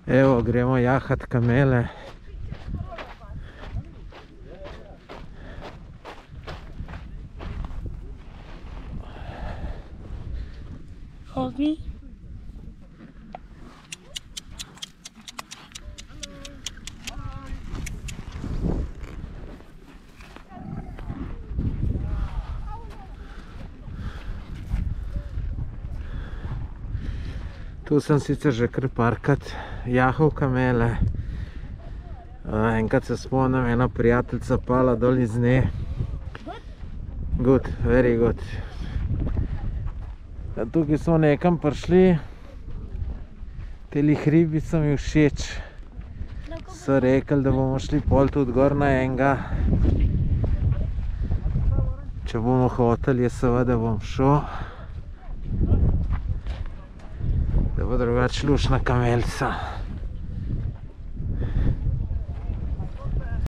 Evo, gremo jahat kamele. Ogi. Tu sem sicer že kar parkrat jahal kamele. Enkrat se spomnim, ena prijateljica pala dol iz nje. Good, very good. Tukaj smo nekam prišli. Teli hribi so mi všeč. So rekli, da bomo šli pol tudi gor na enega. Če bomo hoteli, je seveda bom šel. Da bo drugače luštna kamelca.